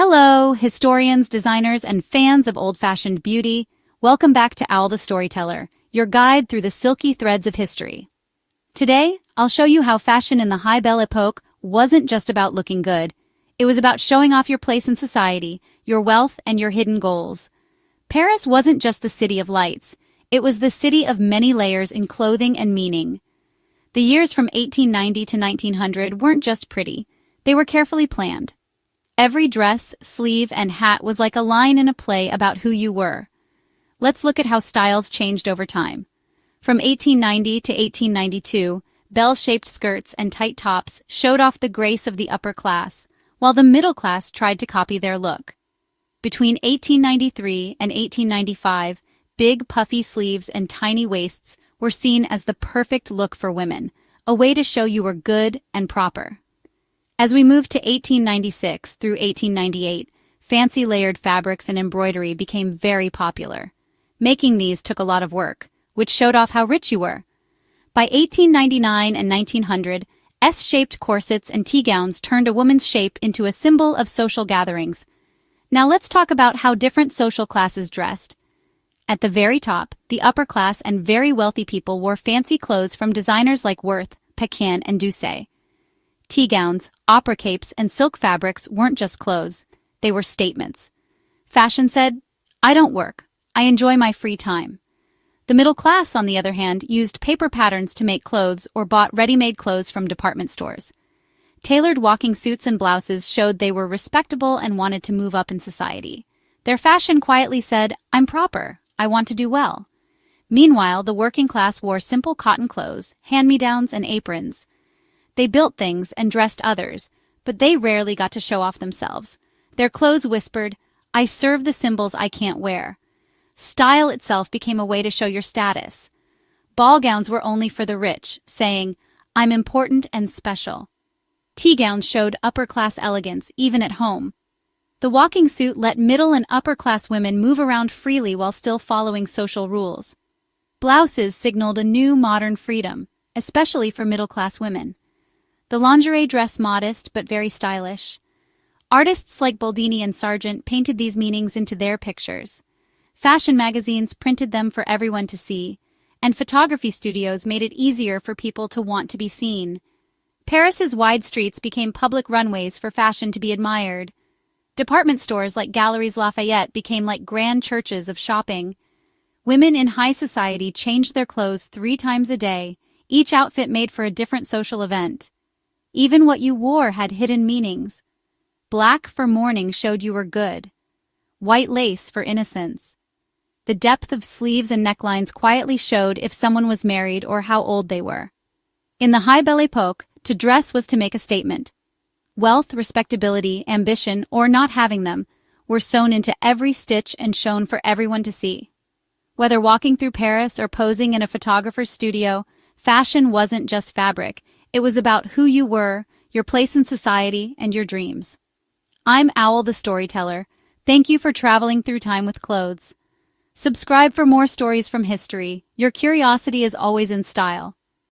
Hello, historians, designers, and fans of old-fashioned beauty. Welcome back to Owl the Storyteller, your guide through the silky threads of history. Today, I'll show you how fashion in the high Belle Époque wasn't just about looking good. It was about showing off your place in society, your wealth, and your hidden goals. Paris wasn't just the city of lights. It was the city of many layers in clothing and meaning. The years from 1890 to 1900 weren't just pretty. They were carefully planned. Every dress, sleeve, and hat was like a line in a play about who you were. Let's look at how styles changed over time. From 1890 to 1892, bell-shaped skirts and tight tops showed off the grace of the upper class, while the middle class tried to copy their look. Between 1893 and 1895, big puffy sleeves and tiny waists were seen as the perfect look for women, a way to show you were good and proper. As we moved to 1896 through 1898, fancy layered fabrics and embroidery became very popular. Making these took a lot of work, which showed off how rich you were. By 1899 and 1900, S-shaped corsets and tea gowns turned a woman's shape into a symbol of social gatherings. Now let's talk about how different social classes dressed. At the very top, the upper class and very wealthy people wore fancy clothes from designers like Worth, Pekin, and Doucet. Tea gowns, opera capes, and silk fabrics weren't just clothes. They were statements. Fashion said, "I don't work. I enjoy my free time." The middle class, on the other hand, used paper patterns to make clothes or bought ready-made clothes from department stores. Tailored walking suits and blouses showed they were respectable and wanted to move up in society. Their fashion quietly said, "I'm proper. I want to do well." Meanwhile, the working class wore simple cotton clothes, hand-me-downs, and aprons. They built things and dressed others, but they rarely got to show off themselves. Their clothes whispered, "I serve the symbols I can't wear." Style itself became a way to show your status. Ball gowns were only for the rich, saying, "I'm important and special." Tea gowns showed upper-class elegance, even at home. The walking suit let middle and upper-class women move around freely while still following social rules. Blouses signaled a new modern freedom, especially for middle-class women. The lingerie dress modest but very stylish. Artists like Boldini and Sargent painted these meanings into their pictures. Fashion magazines printed them for everyone to see, and photography studios made it easier for people to want to be seen. Paris's wide streets became public runways for fashion to be admired. Department stores like Galeries Lafayette became like grand churches of shopping. Women in high society changed their clothes 3 times a day, each outfit made for a different social event. Even what you wore had hidden meanings. Black for mourning showed you were good. White lace for innocence. The depth of sleeves and necklines quietly showed if someone was married or how old they were. In the high Belle Époque, to dress was to make a statement. Wealth, respectability, ambition, or not having them, were sewn into every stitch and shown for everyone to see. Whether walking through Paris or posing in a photographer's studio, fashion wasn't just fabric. It was about who you were, your place in society, and your dreams. I'm Owl the Storyteller. Thank you for traveling through time with clothes. Subscribe for more stories from history. Your curiosity is always in style.